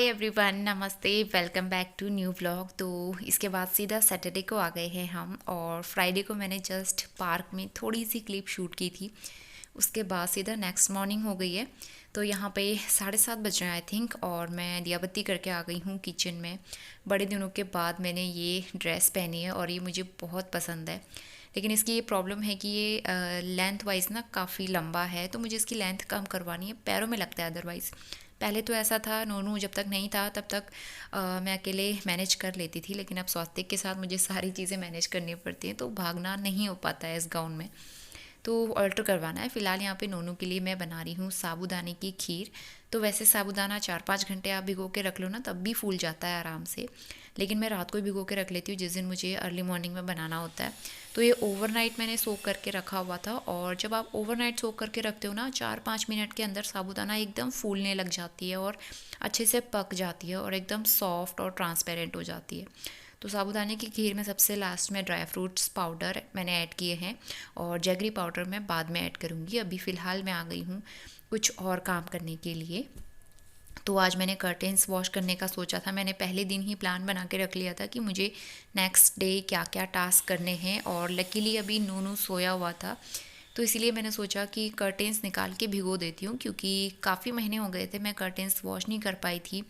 Everyone, नमस्ते। Welcome back to new vlog. तो इसके बाद सीधा सैटरडे को आ गए हैं हम, और फ्राइडे को मैंने जस्ट पार्क में थोड़ी सी क्लिप शूट की थी। उसके बाद सीधा नेक्स्ट मॉर्निंग हो गई है। तो यहाँ पे 7:30 बज रहे हैं आई थिंक, और मैं दिया बत्ती करके आ गई हूँ किचन में। बड़े दिनों के बाद मैंने ये ड्रेस पहनी है और ये मुझे बहुत पसंद है। लेकिन इसकी ये प्रॉब्लम है कि ये लेंथ वाइज ना काफ़ी लंबा है, तो मुझे इसकी लेंथ कम करवानी है। पैरों में लगता है अदरवाइज़। पहले तो ऐसा था, नोनू जब तक नहीं था तब तक मैं अकेले मैनेज कर लेती थी, लेकिन अब स्वास्थ्य के साथ मुझे सारी चीज़ें मैनेज करनी पड़ती हैं, तो भागना नहीं हो पाता है इस गाउन में। तो ऑल्टर करवाना है। फ़िलहाल यहाँ पे नोनू के लिए मैं बना रही हूँ साबूदाने की खीर। तो वैसे साबूदाना 4-5 घंटे आप भिगो के रख लो ना, तब भी फूल जाता है आराम से। लेकिन मैं रात को ही भिगो के रख लेती हूँ जिस दिन मुझे अर्ली मॉर्निंग में बनाना होता है। तो ये ओवरनाइट मैंने सोक करके रखा हुआ था, और जब आप ओवरनाइट सोक करके रखते हो ना, 4-5 मिनट के अंदर साबूदाना एकदम फूलने लग जाती है और अच्छे से पक जाती है और एकदम सॉफ्ट और ट्रांसपेरेंट हो जाती है। तो साबूदाने की खीर में सबसे लास्ट में ड्राई फ्रूट्स पाउडर मैंने ऐड किए हैं, और जैगरी पाउडर मैं बाद में ऐड करूँगी। अभी फ़िलहाल मैं आ गई हूँ कुछ और काम करने के लिए। तो आज मैंने कर्टेन्स वॉश करने का सोचा था। मैंने पहले दिन ही प्लान बना के रख लिया था कि मुझे नेक्स्ट डे क्या क्या टास्क करने हैं, और लकीली अभी नूनू सोया हुआ था, तो इसीलिए मैंने सोचा कि कर्टेन्स निकाल के भिगो देती हूँ, क्योंकि काफ़ी महीने हो गए थे मैं कर्टेन्स वॉश नहीं कर पाई थी।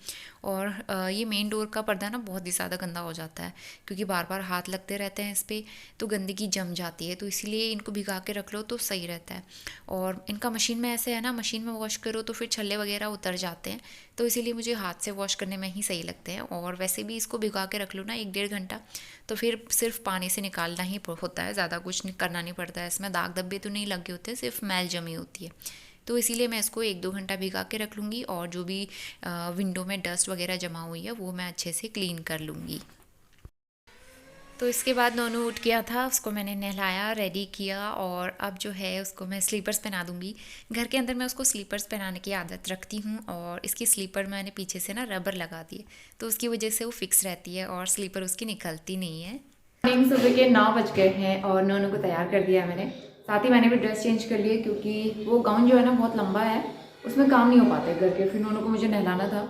और ये मेन डोर का पर्दा ना बहुत ही ज़्यादा गंदा हो जाता है, क्योंकि बार बार हाथ लगते रहते हैं इस पर, तो गंदगी जम जाती है। तो इसीलिए इनको भिगा के रख लो तो सही रहता है। और इनका मशीन में ऐसे है ना, मशीन में वॉश करो तो फिर छल्ले वगैरह उतर जाते हैं, तो इसीलिए मुझे हाथ से वॉश करने में ही सही लगते हैं। और वैसे भी इसको भिगा के रख लो ना 1-1.5 घंटा, तो फिर सिर्फ पानी से निकालना ही होता है, ज़्यादा कुछ करना नहीं पड़ता है। इसमें दाग धब्बे तो नहीं लगे होते, सिर्फ मैल जमी होती है। तो इसीलिए मैं इसको 1-2 घंटा भिगा के रख लूँगी, और जो भी विंडो में डस्ट वगैरह जमा हुई है वो मैं अच्छे से क्लीन कर लूँगी। तो इसके बाद नोनू उठ गया था, उसको मैंने नहलाया, रेडी किया, और अब जो है उसको मैं स्लीपर्स पहना दूँगी। घर के अंदर मैं उसको स्लीपर्स पहनाने की आदत रखती हूँ, और इसकी स्लीपर मैंने पीछे से ना रबर लगा दी है, तो उसकी वजह से वो फिक्स रहती है और स्लीपर उसकी निकलती नहीं है। मॉर्निंग सुबह के 9 बज गए हैं, और नोनू को तैयार कर दिया मैंने। साथ ही मैंने भी ड्रेस चेंज कर लिए, क्योंकि वो गाउन जो है ना बहुत लंबा है, उसमें काम नहीं हो पाता है घर के। फिर नोनू को मुझे नहलाना था,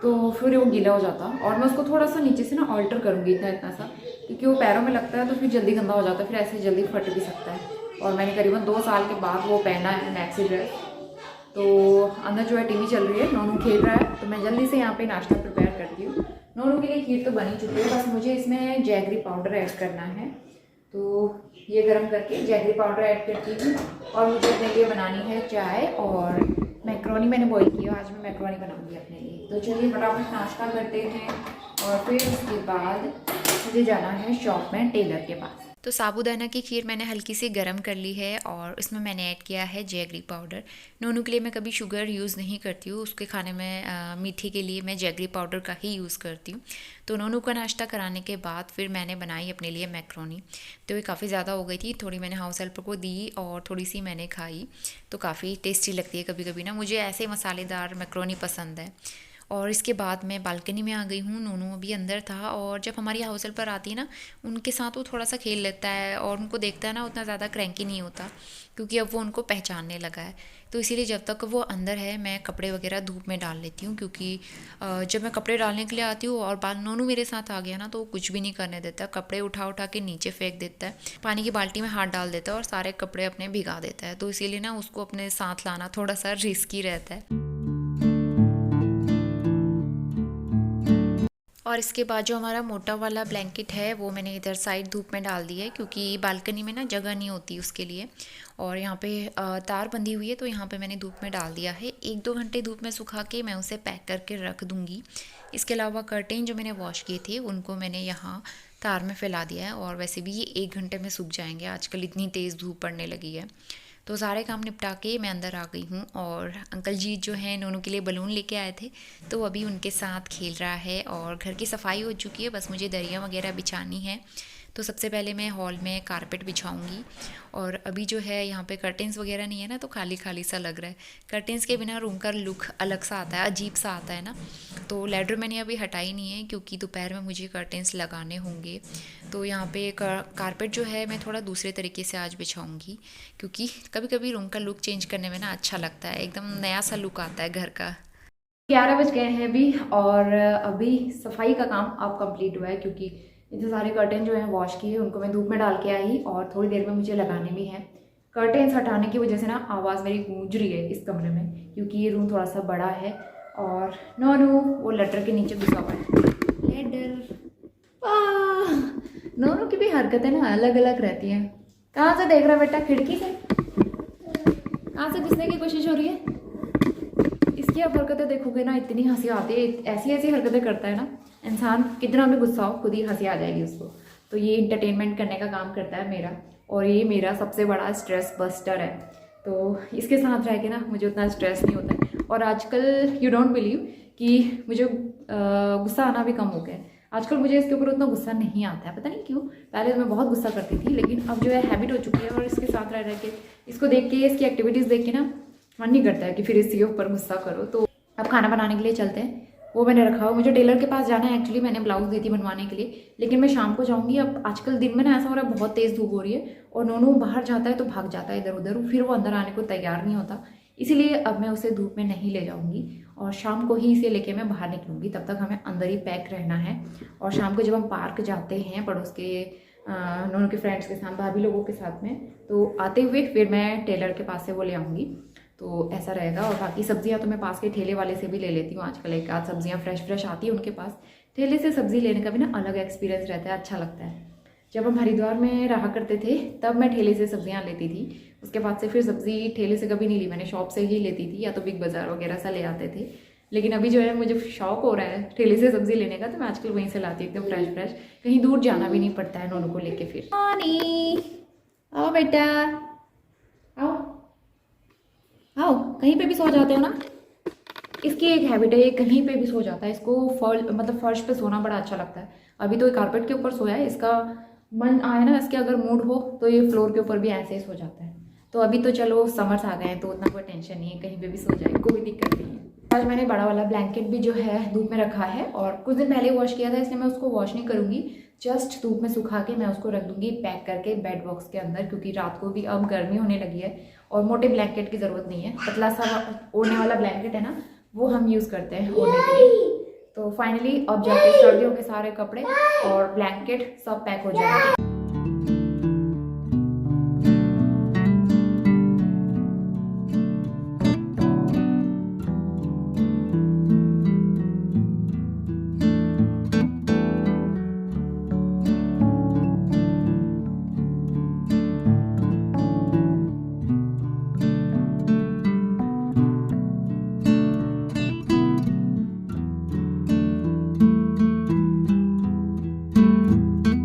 तो फिर वो गीला हो जाता, और मैं उसको थोड़ा सा नीचे से ना ऑल्टर करूँगी, इतना इतना सा, क्योंकि वो पैरों में लगता है तो फिर जल्दी गंदा हो जाता है, फिर ऐसे जल्दी फट भी सकता है। और मैंने करीबन 2 साल के बाद वो पहना है मैक्सी ड्रेस। तो अंदर जो है टीवी चल रही है, नोनू खेल रहा है, तो मैं जल्दी से यहाँ पे नाश्ता प्रिपेयर करती हूँ। नोनू के लिए खीर तो बनी चुकी है, बस मुझे इसमें जैगरी पाउडर ऐड करना है। तो ये गर्म करके जैगरी पाउडर ऐड करती हूँ, और मुझे अपने लिए बनानी है चाय, और मैक्रोनी मैंने बॉईल की है, आज मैं मैक्रोनी बनाऊँगी अपने लिए। तो चलिए फटाफट नाश्ता करते हैं, और फिर उसके बाद मुझे जाना है शॉप में टेलर के पास। तो साबूदाना की खीर मैंने हल्की सी गरम कर ली है, और उसमें मैंने ऐड किया है जैगरी पाउडर। नोनू के लिए मैं कभी शुगर यूज़ नहीं करती हूँ, उसके खाने में मीठे के लिए मैं जैगरी पाउडर का ही यूज़ करती हूँ। तो नोनू का नाश्ता कराने के बाद फिर मैंने बनाई अपने लिए मैक्रोनी। तो ये काफ़ी ज़्यादा हो गई थी, थोड़ी मैंने हाउस हेल्पर को दी और थोड़ी सी मैंने खाई। तो काफ़ी टेस्टी लगती है कभी कभी ना, मुझे ऐसे मसालेदार मैक्रोनी पसंद है। और इसके बाद मैं बालकनी में आ गई हूँ। नोनू अभी अंदर था, और जब हमारी हाउस हेल्पर आती है ना, उनके साथ वो थोड़ा सा खेल लेता है, और उनको देखता है ना, उतना ज़्यादा क्रैंकी नहीं होता, क्योंकि अब वो उनको पहचानने लगा है। तो इसीलिए जब तक वो अंदर है मैं कपड़े वगैरह धूप में डाल लेती हूँ, क्योंकि जब मैं कपड़े डालने के लिए आती हूँ और नोनू मेरे साथ आ गया ना, तो वो कुछ भी नहीं करने देता। कपड़े उठा उठा के नीचे फेंक देता है, पानी की बाल्टी में हाथ डाल देता है, और सारे कपड़े अपने भिगा देता है। तो इसीलिए ना उसको अपने साथ लाना थोड़ा सा रिस्की रहता है। और इसके बाद जो हमारा मोटा वाला ब्लैंकेट है वो मैंने इधर साइड धूप में डाल दिया है, क्योंकि बालकनी में ना जगह नहीं होती उसके लिए। और यहाँ पे तार बंधी हुई है, तो यहाँ पे मैंने धूप में डाल दिया है। 1-2 घंटे धूप में सुखा के मैं उसे पैक करके रख दूँगी। इसके अलावा कर्टेन जो मैंने वॉश किए थे उनको मैंने यहाँ तार में फैला दिया है, और वैसे भी ये 1 घंटे में सूख जाएंगे, आजकल इतनी तेज़ धूप पड़ने लगी है। तो सारे काम निपटा के मैं अंदर आ गई हूँ, और अंकल जी जो हैं नोनू के लिए बलून लेके आए थे, तो अभी उनके साथ खेल रहा है। और घर की सफाई हो चुकी है, बस मुझे दरियाँ वगैरह बिछानी है। तो सबसे पहले मैं हॉल में कारपेट बिछाऊंगी, और अभी जो है यहाँ पे कर्टेंस वगैरह नहीं है ना, तो खाली खाली सा लग रहा है। कर्टेंस के बिना रूम का लुक अलग सा आता है, अजीब सा आता है ना। तो लेडर मैंने अभी हटाई नहीं है, क्योंकि दोपहर में मुझे कर्टेंस लगाने होंगे। तो यहाँ पे कारपेट जो है मैं थोड़ा दूसरे तरीके से आज बिछाऊंगी, क्योंकि कभी कभी रूम का लुक चेंज करने में ना अच्छा लगता है, एकदम नया सा लुक आता है घर का। 11 बज गए हैं अभी, और अभी सफाई का काम अब कंप्लीट हुआ है, क्योंकि इतने सारे कर्टेन जो हैं वॉश किए, उनको मैं धूप में डाल के आई और थोड़ी देर में मुझे लगाने भी हैं। कर्टेन्स हटाने की वजह से ना आवाज़ मेरी गूंज रही है इस कमरे में, क्योंकि ये रूम थोड़ा सा बड़ा है। और नोनू वो लेटर के नीचे घुसा हुआ है। लेटर नोनू की भी हरकतें ना अलग अलग रहती हैं। कहाँ से देख रहा बेटा? खिड़की से? कहाँ से घुसने की कोशिश हो रही है? इसकी आप हरकतें देखोगे ना, इतनी हंसी आती है। ऐसी ऐसी हरकतें करता है ना इंसान, कितना भी गुस्सा हो खुद ही हंसी आ जाएगी उसको। तो ये इंटरटेनमेंट करने का काम करता है मेरा, और ये मेरा सबसे बड़ा स्ट्रेस बस्टर है। तो इसके साथ रह के ना मुझे उतना स्ट्रेस नहीं होता है। और आजकल यू डोंट बिलीव कि मुझे गुस्सा आना भी कम हो गया है। आजकल मुझे इसके ऊपर उतना गुस्सा नहीं आता है, पता नहीं क्यों। पहले तो मैं बहुत गुस्सा करती थी, लेकिन अब जो है हैबिट हो चुकी है। और इसके साथ रह के, इसको देख के, इसकी एक्टिविटीज़ देख के ना मन नहीं करता है कि फिर इसके ऊपर गुस्सा करो। तो अब खाना बनाने के लिए चलते हैं। वो मैंने रखा हुआ, मुझे टेलर के पास जाना है एक्चुअली। मैंने ब्लाउज़ दी थी बनवाने के लिए, लेकिन मैं शाम को जाऊँगी। अब आजकल दिन में ना ऐसा हो रहा है, बहुत तेज़ धूप हो रही है, और नोनू बाहर जाता है तो भाग जाता है इधर उधर, फिर वो अंदर आने को तैयार नहीं होता। इसीलिए अब मैं उसे धूप में नहीं ले जाऊँगी, और शाम को ही इसे लेके मैं बाहर निकलूँगी। तब तक हमें अंदर ही पैक रहना है। और शाम को जब हम पार्क जाते हैं पड़ोस के नोनू के फ्रेंड्स के साथ, भाभी लोगों के साथ में, तो आते हुए फिर मैं टेलर के पास से वो ले आऊँगी। तो ऐसा रहेगा। और बाकी सब्जियां तो मैं पास के ठेले वाले से भी ले लेती हूँ। आजकल एक आध सब्जियां फ्रेश आती है उनके पास। ठेले से सब्ज़ी लेने का भी ना अलग एक्सपीरियंस रहता है, अच्छा लगता है। जब हम हरिद्वार में रहा करते थे तब मैं ठेले से सब्जियां लेती थी। उसके बाद से फिर सब्ज़ी ठेले से कभी नहीं ली मैंने, शॉप से ही लेती थी, या तो बिग बाज़ार वगैरह से ले आते थे। लेकिन अभी जो है मुझे शौक हो रहा है ठेले से सब्ज़ी लेने का, तो मैं आजकल वहीं से लाती हूँ एकदम फ्रेश। कहीं दूर जाना भी नहीं पड़ता है नोनू को लेके। फिर आओ बेटा, आओ आओ, कहीं पे भी सो जाते हो ना। इसकी एक हैबिट है, ये कहीं पे भी सो जाता है। इसको मतलब फर्श पे सोना बड़ा अच्छा लगता है। अभी तो ये कारपेट के ऊपर सोया है। इसका मन आए ना, इसके अगर मूड हो तो ये फ्लोर के ऊपर भी ऐसे ही सो जाता है। तो अभी तो चलो समर्स आ गए हैं तो उतना कोई टेंशन नहीं है, कहीं पे भी सो जाए, कोई दिक्कत नहीं है। आज मैंने बड़ा वाला ब्लैंकेट भी जो है धूप में रखा है, और कुछ दिन पहले वॉश किया था, इसलिए मैं उसको वॉश नहीं करूँगी। जस्ट धूप में सुखा के मैं उसको रख दूँगी पैक करके बेड बॉक्स के अंदर, क्योंकि रात को भी अब गर्मी होने लगी है और मोटे ब्लैंकेट की ज़रूरत नहीं है। पतला सा ओढ़ने वाला ब्लैंकेट है ना, वो हम यूज़ करते हैं ओढ़ने के लिए। तो फाइनली अब जाके सर्दियों के सारे कपड़े और ब्लैंकेट सब पैक हो जाएंगे।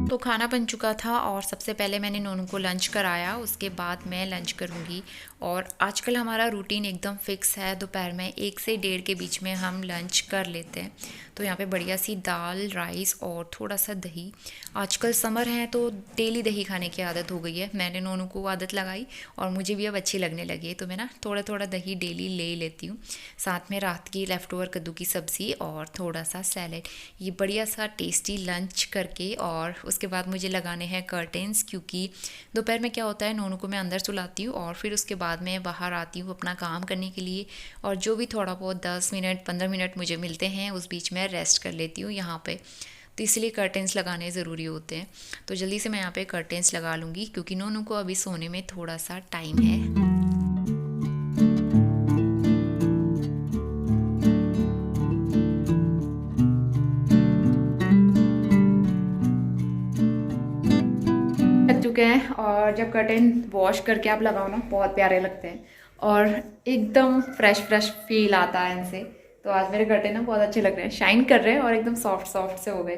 तो खाना बन चुका था, और सबसे पहले मैंने नोनू को लंच कराया, उसके बाद मैं लंच करूँगी। और आजकल हमारा रूटीन एकदम फिक्स है, दोपहर में 1 से 1:30 के बीच में हम लंच कर लेते हैं। तो यहाँ पे बढ़िया सी दाल, राइस और थोड़ा सा दही। आजकल समर है तो डेली दही खाने की आदत हो गई है। मैंने नोनू को आदत लगाई और मुझे भी अब अच्छी लगने लगी है, तो मैं ना थोड़ा थोड़ा दही डेली ले लेती हूँ। साथ में रात की लेफ्ट ओवर कद्दू की सब्ज़ी और थोड़ा सा सैलेड। ये बढ़िया सा टेस्टी लंच करके, और उसके बाद मुझे लगाने हैं कर्टेन्स, क्योंकि दोपहर में क्या होता है, नोनू को मैं अंदर सुलाती हूँ और फिर उसके बाद मैं बाहर आती हूँ अपना काम करने के लिए। और जो भी थोड़ा बहुत 10 मिनट 15 मिनट मुझे मिलते हैं उस बीच में रेस्ट कर लेती हूँ यहाँ पे। तो इसलिए कर्टेन्स लगाने ज़रूरी होते हैं। तो जल्दी से मैं यहाँ पे कर्टेन्स लगा लूँगी, क्योंकि नोनू को अभी सोने में थोड़ा सा टाइम है। चुके हैं, और जब कर्टेन वॉश करके आप लगाओ ना, बहुत प्यारे लगते हैं और एकदम फ्रेश फील आता है इनसे। तो आज मेरे कर्टेन ना बहुत अच्छे लग रहे हैं, शाइन कर रहे हैं और एकदम सॉफ्ट से हो गए।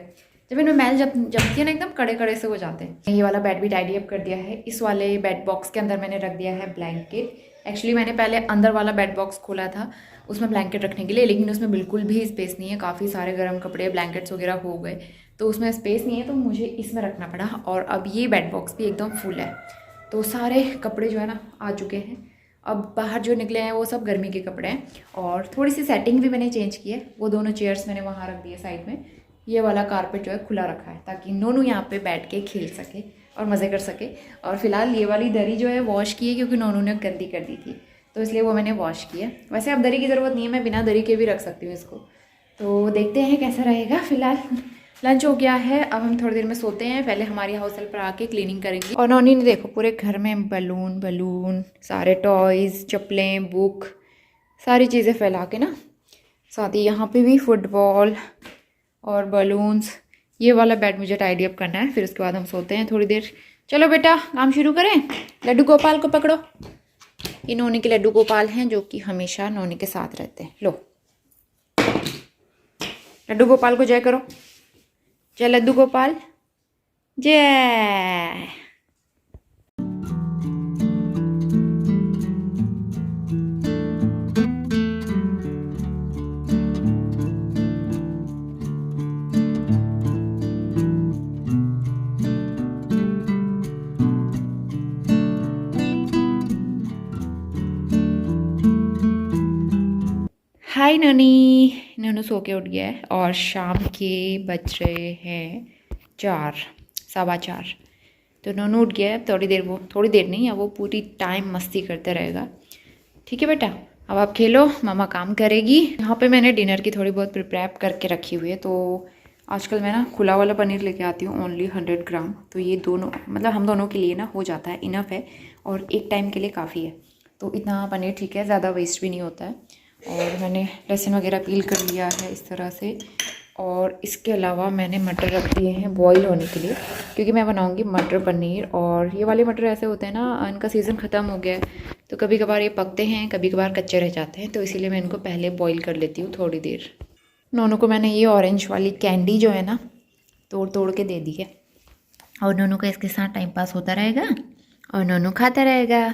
जब इनमें मैल जमती है ना, एकदम कड़े से हो जाते हैं। ये वाला बेड भी टाइडी अप कर दिया है। इस वाले बेड बॉक्स के अंदर मैंने रख दिया है ब्लैंकेट। एक्चुअली मैंने पहले अंदर वाला बेड बॉक्स खोला था उसमें ब्लैंकेट रखने के लिए, लेकिन उसमें बिल्कुल भी स्पेस नहीं है। काफ़ी सारे गर्म कपड़े, ब्लैंकेट्स वगैरह हो गए, तो उसमें स्पेस नहीं है, तो मुझे इसमें रखना पड़ा। और अब ये बेड बॉक्स भी एकदम फुल है, तो सारे कपड़े जो है ना आ चुके हैं। अब बाहर जो निकले हैं वो सब गर्मी के कपड़े हैं। और थोड़ी सी सेटिंग भी मैंने चेंज की है। वो दोनों चेयर्स मैंने वहाँ रख दिए साइड में। ये वाला कारपेट जो है खुला रखा है, ताकि नोनू यहाँ पे बैठ के खेल सके और मज़े कर सके। और फिलहाल ये वाली दरी जो है वॉश की है, क्योंकि नोनू ने गंदी कर दी थी। तो इसलिए वो मैंने वॉश किया। वैसे अब दरी की ज़रूरत नहीं है, मैं बिना दरी के भी रख सकती हूँ इसको। तो देखते हैं कैसा रहेगा। फिलहाल लंच हो गया है, अब हम थोड़ी देर में सोते हैं। पहले हमारी हाउस हेल्प पर आके क्लीनिंग करेंगी। और नौनी ने देखो पूरे घर में बलून बलून, सारे टॉयज़, चप्पलें, बुक, सारी चीज़ें फैला के ना। साथ ही यहाँ पे भी फुटबॉल और बलून्स। ये वाला बेड मुझे टाइडी अप करना है, फिर उसके बाद हम सोते हैं थोड़ी देर। चलो बेटा काम शुरू करें। लड्डू गोपाल को पकड़ो। ये नोनी के लड्डू गोपाल हैं जो कि हमेशा नोनी के साथ रहते हैं। लो लड्डू गोपाल को जय करो। जय लड्डू गोपाल जय। हाय ननी। ननू सो के उठ गया है और शाम के बज रहे हैं 4, 4:15। तो ननू उठ गया है। थोड़ी देर, वो थोड़ी देर नहीं है, वो पूरी टाइम मस्ती करते रहेगा। ठीक है बेटा, अब आप खेलो, मामा काम करेगी। यहाँ पे मैंने डिनर की थोड़ी बहुत प्रिपेयर करके रखी हुई है। तो आजकल मैं ना खुला वाला पनीर लेके आती हूँ, ओनली 100 ग्राम। तो ये दोनों मतलब हम दोनों के लिए ना हो जाता है, इनफ है, और एक टाइम के लिए काफ़ी है। तो इतना पनीर ठीक है, ज़्यादा वेस्ट भी नहीं होता है। और मैंने लहसुन वगैरह पील कर लिया है इस तरह से। और इसके अलावा मैंने मटर रख दिए हैं बॉईल होने के लिए, क्योंकि मैं बनाऊंगी मटर पनीर। और ये वाले मटर ऐसे होते हैं ना, इनका सीज़न ख़त्म हो गया है, तो कभी कभार ये पकते हैं, कभी कभार कच्चे रह जाते हैं। तो इसीलिए मैं इनको पहले बॉईल कर लेती हूँ थोड़ी देर। नोनू को मैंने ये ऑरेंज वाली कैंडी जो है ना, तोड़ तोड़ के दे दी है। और नोनू का इसके साथ टाइम पास होता रहेगा और नोनू खाता रहेगा।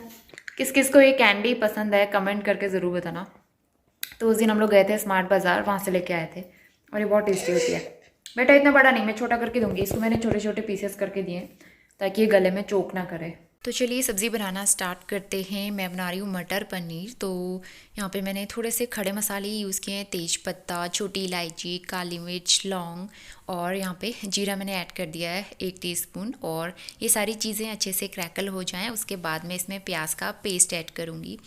किस किस को ये कैंडी पसंद है कमेंट करके ज़रूर बताना। तो उस दिन हम लोग गए थे स्मार्ट बाज़ार, वहाँ से लेके आए थे, और ये बहुत टेस्टी होती है। बेटा इतना बड़ा नहीं, मैं छोटा करके दूंगी इसको। मैंने छोटे छोटे पीसेस करके दिए ताकि ये गले में चोक ना करे। तो चलिए सब्ज़ी बनाना स्टार्ट करते हैं। मैं बना रही हूँ मटर पनीर। तो यहाँ पे मैंने थोड़े से खड़े मसाले यूज़ किए हैं, तेज पत्ता, छोटी इलायची, काली मिर्च, लौंग, और यहाँ पे जीरा मैंने ऐड कर दिया है 1 टीस्पून। और ये सारी चीज़ें अच्छे से क्रैकल हो जाएं, उसके बाद मैं इसमें प्याज का पेस्ट ऐड करूँगी।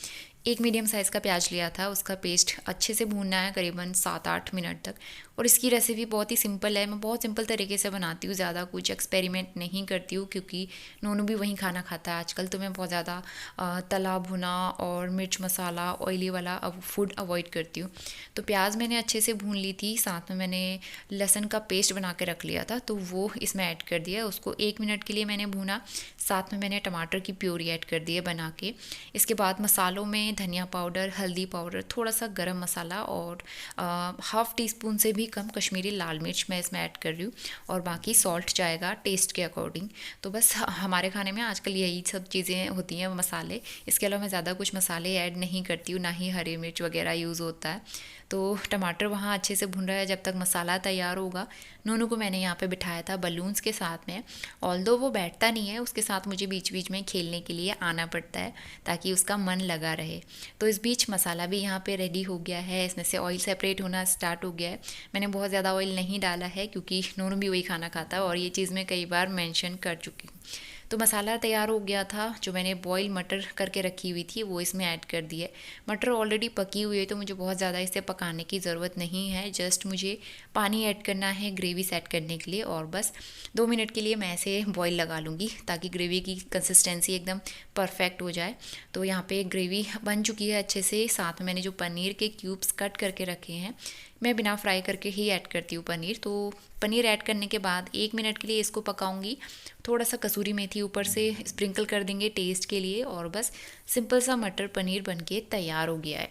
एक मीडियम साइज़ का प्याज लिया था, उसका पेस्ट अच्छे से भूनना है करीबन 7-8 मिनट तक। और इसकी रेसिपी बहुत ही सिंपल है, मैं बहुत सिंपल तरीके से बनाती हूँ, ज़्यादा कुछ एक्सपेरिमेंट नहीं करती हूँ, क्योंकि नोनू भी वहीं खाना खाता है आजकल। तो मैं बहुत ज़्यादा तला भुना और मिर्च मसाला ऑयली वाला अब फूड अवॉइड करती हूँ। तो प्याज मैंने अच्छे से भून ली थी, साथ में मैंने लहसुन का पेस्ट बना के रख लिया था, तो वो इसमें ऐड कर दिया। उसको 1 मिनट के लिए मैंने भूना, साथ में मैंने टमाटर की प्यूरी ऐड कर दी है बना के। इसके बाद मसालों में धनिया पाउडर, हल्दी पाउडर, थोड़ा सा गरम मसाला और 1/2 टीस्पून से भी कम कश्मीरी लाल मिर्च मैं इसमें ऐड कर रही हूँ। और बाकी सॉल्ट जाएगा टेस्ट के अकॉर्डिंग। तो बस हमारे खाने में आजकल यही सब चीज़ें होती हैं, मसाले। इसके अलावा मैं ज़्यादा कुछ मसाले ऐड नहीं करती हूँ, ना ही हरी मिर्च वगैरह यूज़ होता है। तो टमाटर वहाँ अच्छे से भुन रहा है, जब तक मसाला तैयार होगा। नोनू को मैंने यहाँ पे बिठाया था बलून्स के साथ में। ऑल्दो वो बैठता नहीं है, उसके साथ मुझे बीच बीच में खेलने के लिए आना पड़ता है ताकि उसका मन लगा रहे। तो इस बीच मसाला भी यहाँ पे रेडी हो गया है, इसमें से ऑयल सेपरेट होना स्टार्ट हो गया है। मैंने बहुत ज़्यादा ऑयल नहीं डाला है क्योंकि नोनू भी वही खाना खाता है, और ये चीज़ मैं कई बार मेंशन कर चुकी हूँ। तो मसाला तैयार हो गया था, जो मैंने बॉईल मटर करके रखी हुई थी वो इसमें ऐड कर दी है। मटर ऑलरेडी पकी हुई है, तो मुझे बहुत ज़्यादा इसे पकाने की ज़रूरत नहीं है। जस्ट मुझे पानी ऐड करना है ग्रेवी सेट करने के लिए, और बस 2 मिनट के लिए मैं ऐसे बॉईल लगा लूँगी ताकि ग्रेवी की कंसिस्टेंसी एकदम परफेक्ट हो जाए। तो यहाँ पे ग्रेवी बन चुकी है अच्छे से। साथ में मैंने जो पनीर के क्यूब्स कट करके रखे हैं, मैं बिना फ्राई करके ही ऐड करती हूँ पनीर। तो पनीर ऐड करने के बाद 1 मिनट के लिए इसको पकाऊंगी। थोड़ा सा कसूरी मेथी ऊपर से स्प्रिंकल कर देंगे टेस्ट के लिए, और बस सिंपल सा मटर पनीर बनके तैयार हो गया है।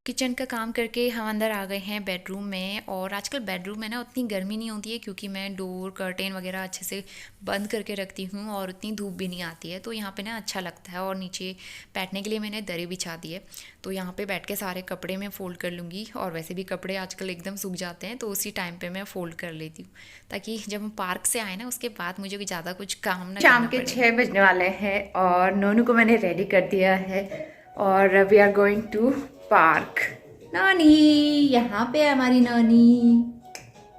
किचन का काम करके हम अंदर आ गए हैं बेडरूम में। और आजकल बेडरूम में ना उतनी गर्मी नहीं होती है, क्योंकि मैं डोर कर्टेन वगैरह अच्छे से बंद करके रखती हूँ, और उतनी धूप भी नहीं आती है। तो यहाँ पे ना अच्छा लगता है। और नीचे बैठने के लिए मैंने दरी बिछा दी है, तो यहाँ पे बैठ के सारे कपड़े मैं फ़ोल्ड कर लूँगी। और वैसे भी कपड़े आजकल एकदम सूख जाते हैं, तो उसी टाइम पर मैं फ़ोल्ड कर लेती हूँ, ताकि जब हम पार्क से आए ना उसके बाद मुझे भी ज़्यादा कुछ काम ना। शाम के 6 बजने वाले हैं और नोनू को मैंने रेडी कर दिया है, और we are going to park. नानी, यहाँ पे हमारी नानी।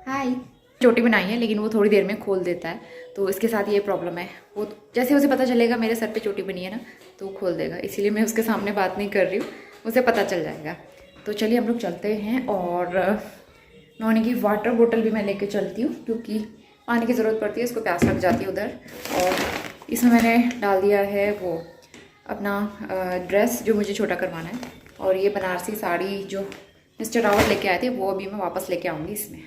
हाय। चोटी बनाई है, लेकिन वो थोड़ी देर में खोल देता है, तो इसके साथ ये प्रॉब्लम है, वो जैसे उसे पता चलेगा मेरे सर पे चोटी बनी है ना तो वो खोल देगा, इसीलिए मैं उसके सामने बात नहीं कर रही हूँ, उसे पता चल जाएगा। तो चलिए हम लोग चलते हैं। और नहाने की वाटर बोतल भी मैं लेके चलती हूँ क्योंकि पानी की ज़रूरत पड़ती है, इसको प्यास लग जाती है उधर। और इसमें मैंने डाल दिया है वो अपना ड्रेस जो मुझे छोटा करवाना है, और ये बनारसी साड़ी जो मिस्टर रावत लेके आए थे वो अभी मैं वापस लेके आऊँगी इसमें।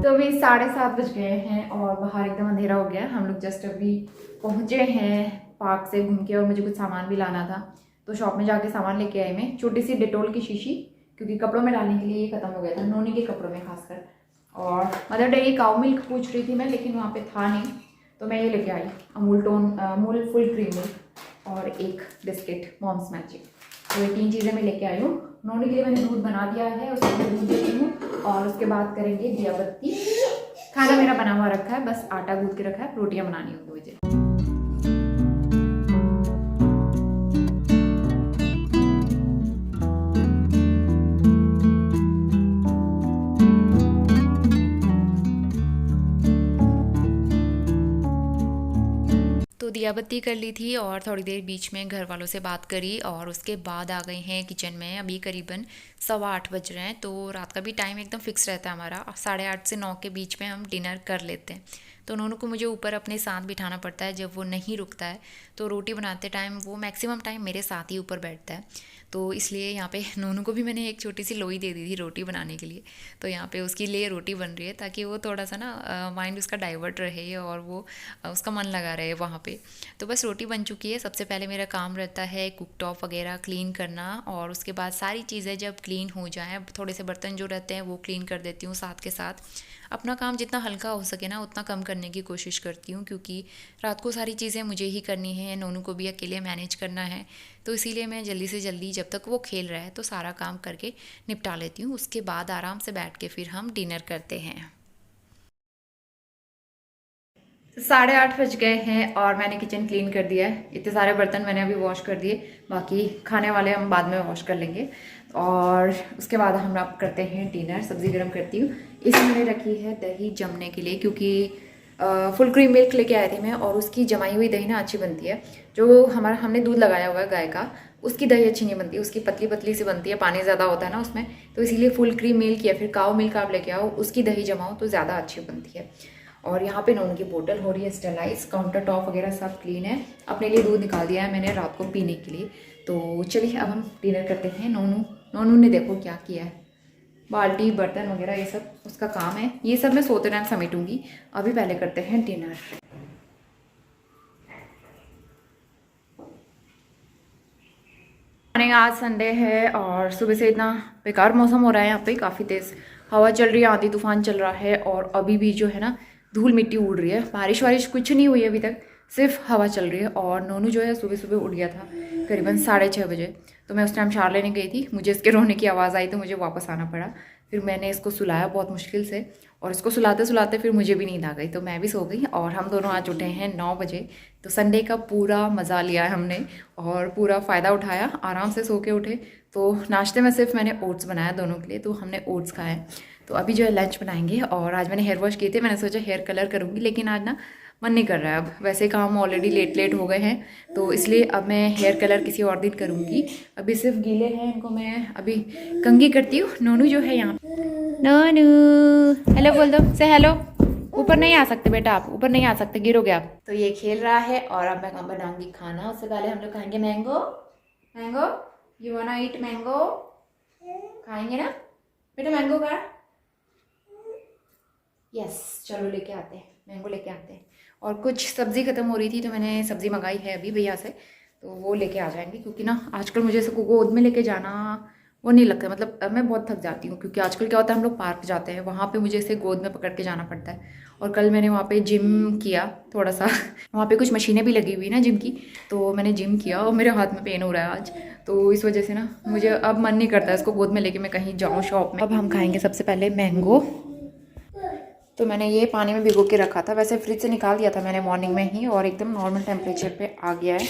तो अभी 7:30 बज गए हैं और बाहर एकदम अंधेरा हो गया। हम लोग जस्ट अभी पहुँचे हैं पार्क से घूम के, और मुझे कुछ सामान भी लाना था तो शॉप में जाके सामान लेके आई मैं, छोटी सी डेटोल की शीशी, क्योंकि कपड़ों में डालने के लिए ये ख़त्म हो गया था, नोनी के कपड़ों में खासकर। और मदर डेयरी काउ मिल्क पूछ रही थी मैं, लेकिन वहाँ पे था नहीं, तो मैं ये लेके आई अमूल फुल क्रीम मिल्क और एक बिस्किट मॉम्स मैजिक। तो ये 3 चीज़ें मैं लेके आई हूँ। नोनी के लिए मैंने दूध बना दिया है, उसके लिए दूध देती हूँ, और उसके बाद करेंगे दिया बत्ती। खाना मेरा बना हुआ रखा है, बस आटा गूंथ के रखा है, रोटियाँ बनानी होंगी मुझे। तो दिया बत्ती कर ली थी और थोड़ी देर बीच में घर वालों से बात करी, और उसके बाद आ गए हैं किचन में। अभी करीबन 8:15 बज रहे हैं, तो रात का भी टाइम एकदम फिक्स रहता है हमारा, 8:30 से 9 के बीच में हम डिनर कर लेते हैं। तो उन्होंने को मुझे ऊपर अपने साथ बिठाना पड़ता है, जब वो नहीं रुकता है तो रोटी बनाते टाइम वो मैक्सिमम टाइम मेरे साथ ही ऊपर बैठता है। तो इसलिए यहाँ पे नोनू को भी मैंने एक छोटी सी लोई दे दी थी रोटी बनाने के लिए, तो यहाँ पे उसके लिए रोटी बन रही है ताकि वो थोड़ा सा ना माइंड उसका डाइवर्ट रहे और वो उसका मन लगा रहे वहाँ पे। तो बस रोटी बन चुकी है। सबसे पहले मेरा काम रहता है कुक टॉप वगैरह क्लीन करना, और उसके बाद सारी चीज़ें जब क्लीन हो जाएँ, थोड़े से बर्तन जो रहते हैं वो क्लीन कर देती हूँ साथ के साथ। अपना काम जितना हल्का हो सके ना उतना कम करने की कोशिश करती हूँ, क्योंकि रात को सारी चीज़ें मुझे ही करनी है, नोनू को भी अकेले मैनेज करना है। तो इसीलिए मैं जल्दी से जल्दी जब तक वो खेल रहा है तो सारा काम करके निपटा लेती हूँ। उसके बाद आराम से बैठ के फिर हम डिनर करते हैं। 8:30 बज गए हैं और मैंने किचन क्लीन कर दिया है। इतने सारे बर्तन मैंने अभी वॉश कर दिए, बाकी खाने वाले हम बाद में वॉश कर लेंगे। और उसके बाद हम आप करते हैं डिनर। सब्ज़ी गर्म करती हूँ। इसमें मैंने रखी है दही जमने के लिए, क्योंकि फुल क्रीम मिल्क लेके आए थे मैं, और उसकी जमाई हुई दही ना अच्छी बनती है। जो हमने दूध लगाया हुआ है गाय का, उसकी दही अच्छी नहीं बनती, उसकी पतली पतली सी बनती है, पानी ज़्यादा होता है ना उसमें। तो इसीलिए फुल क्रीम मिल्क या फिर काऊ मिल्क आप लेके आओ, उसकी दही जमाओ तो ज़्यादा अच्छी बनती है। और यहाँ पे नोनू की बोतल हो रही है स्टेलाइज, काउंटर टॉप वगैरह सब क्लीन है। अपने लिए दूध निकाल दिया है मैंने रात को पीने के लिए। तो चलिए अब हम डिनर करते हैं। नोनू ने देखो क्या किया है, बाल्टी बर्तन वगैरह ये सब उसका काम है, ये सब मैं सोते टाइम समेटूंगी। अभी पहले करते हैं डिनर। आज संडे है और सुबह से इतना बेकार मौसम हो रहा है, यहाँ पे काफ़ी तेज़ हवा चल रही है, आंधी तूफान चल रहा है, और अभी भी जो है ना धूल मिट्टी उड़ रही है। बारिश वारिश कुछ नहीं हुई अभी तक, सिर्फ हवा चल रही है। और नोनू जो है सुबह सुबह उठ गया था करीबन 6:30 बजे, तो मैं उस टाइम शार लेने गई थी, मुझे इसके रोने की आवाज़ आई तो मुझे वापस आना पड़ा। फिर मैंने इसको सुलाया बहुत मुश्किल से, और इसको सुलाते सुलाते फिर मुझे भी नींद आ गई, तो मैं भी सो गई। और हम दोनों आज उठे हैं 9 बजे। तो संडे का पूरा मज़ा लिया है हमने और पूरा फ़ायदा उठाया, आराम से सो के उठे। तो नाश्ते में सिर्फ मैंने ओट्स बनाया दोनों के लिए, तो हमने ओट्स खाए। तो अभी जो है लंच बनाएंगे। और आज मैंने हेयर वॉश किए थे, मैंने सोचा हेयर कलर करूँगी, लेकिन आज ना मन नहीं कर रहा है। अब वैसे काम ऑलरेडी लेट हो गए हैं, तो इसलिए अब मैं हेयर कलर किसी और दिन करूँगी। अभी सिर्फ गीले हैं, इनको मैं अभी कंघी करती हूँ। नोनू जो है यहाँ, नोनू हेलो बोल दो, से हेलो। ऊपर नहीं आ सकते बेटा, आप ऊपर नहीं आ सकते, गिरोगे आप। तो ये खेल रहा है और अब मैं बनाऊंगी खाना। उससे पहले हम लोग खाएंगे mango. Mango, you वांना eat mango? खाएंगे ना बेटा मैंगो का? यस, चलो लेके आते हैं, मैंगो लेके आते हैं। और कुछ सब्ज़ी ख़त्म हो रही थी तो मैंने सब्ज़ी मंगाई है अभी भैया से, तो वो लेके आ जाएंगे। क्योंकि ना आजकल मुझे इसको गोद में लेके जाना वो नहीं लगता, मतलब मैं बहुत थक जाती हूँ। क्योंकि आजकल क्या होता है, हम लोग पार्क जाते हैं, वहाँ पे मुझे इसे गोद में पकड़ के जाना पड़ता है, और कल मैंने वहाँ पे जिम किया थोड़ा सा वहाँ पे कुछ मशीनें भी लगी हुई ना जिम की, तो मैंने जिम किया और मेरे हाथ में पेन हो रहा है आज, तो इस वजह से ना मुझे अब मन नहीं करता है इसको गोद में लेके मैं कहीं जाऊँ शॉप में। अब हम खाएंगे सबसे पहले मैंगो। तो मैंने ये पानी में भिगो के रखा था, वैसे फ्रिज से निकाल दिया था मैंने मॉर्निंग में ही, और एकदम नॉर्मल टेम्परेचर पे आ गया है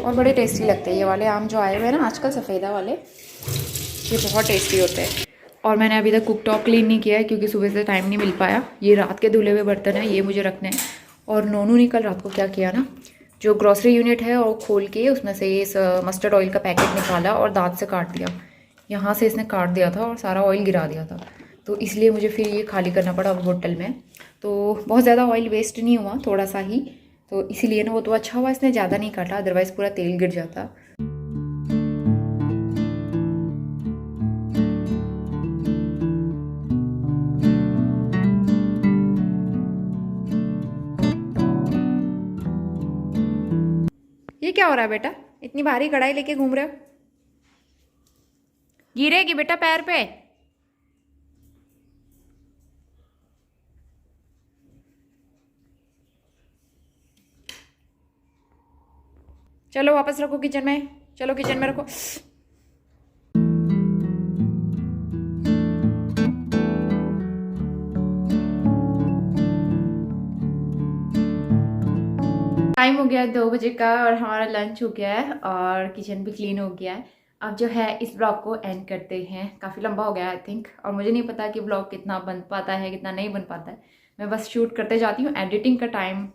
और बड़े टेस्टी लगते हैं ये वाले आम जो आए हुए हैं ना आजकल, सफ़ेदा वाले, ये बहुत टेस्टी होते हैं। और मैंने अभी तक कुक टॉप क्लीन नहीं किया है क्योंकि सुबह से टाइम नहीं मिल पाया। ये रात के धुले हुए बर्तन हैं, ये मुझे रखने हैं। और नोनू ने कल रात को क्या किया ना, जो ग्रॉसरी यूनिट है और खोल के उसमें से इस मस्टर्ड ऑयल का पैकेट निकाला और दांत से काट दिया, यहाँ से इसने काट दिया था और सारा ऑयल गिरा दिया था, तो इसलिए मुझे फिर ये खाली करना पड़ा होटल में। तो बहुत ज़्यादा ऑयल वेस्ट नहीं हुआ, थोड़ा सा ही, तो इसीलिए ना वो तो अच्छा हुआ इसने ज़्यादा नहीं काटा, अदरवाइज़ पूरा तेल गिर जाता। ये क्या हो रहा है बेटा, इतनी भारी कढ़ाई लेके घूम रहे हो, गिरेगी बेटा पैर पे। चलो वापस रखो किचन में, चलो किचन में रखो। टाइम हो गया है 2 बजे का और हमारा लंच हो गया है और किचन भी क्लीन हो गया है। अब जो है इस ब्लॉग को एंड करते हैं, काफ़ी लंबा हो गया है आई थिंक, और मुझे नहीं पता कि ब्लॉग कितना बन पाता है कितना नहीं बन पाता है। मैं बस शूट करते जाती हूँ, एडिटिंग का टाइम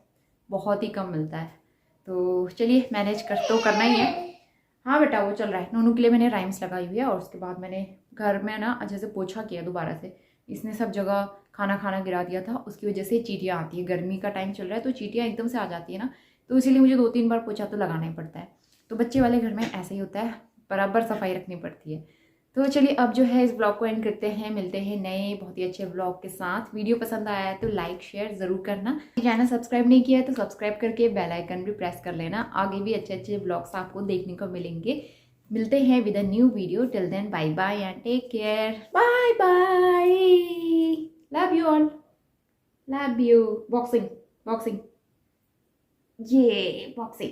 बहुत ही कम मिलता है, तो चलिए मैनेज कर तो करना ही है। हाँ बेटा वो चल रहा है, नोनू के लिए मैंने राइम्स लगाई हुई है और उसके बाद मैंने घर में ना अच्छे से पोछा किया दोबारा से, इसने सब जगह खाना खाना गिरा दिया था, उसकी वजह से चींटियाँ आती है, गर्मी का टाइम चल रहा है तो चींटियाँ एकदम से आ जाती है ना, तो इसीलिए मुझे 2-3 बार पोछा तो लगाना ही पड़ता है। तो बच्चे वाले घर में ऐसे ही होता है, बराबर सफाई रखनी पड़ती है। तो चलिए अब जो है इस ब्लॉग को एंड करते हैं, मिलते हैं नए बहुत ही अच्छे ब्लॉग के साथ। वीडियो पसंद आया है तो लाइक शेयर ज़रूर करना, चैनल सब्सक्राइब नहीं किया है तो सब्सक्राइब करके बेल आइकन भी प्रेस कर लेना, आगे भी अच्छे अच्छे ब्लॉग्स आपको देखने को मिलेंगे। मिलते हैं with a new video, till then bye bye and take care, bye bye, love you all, love you. Boxing boxing, ये बॉक्सिंग।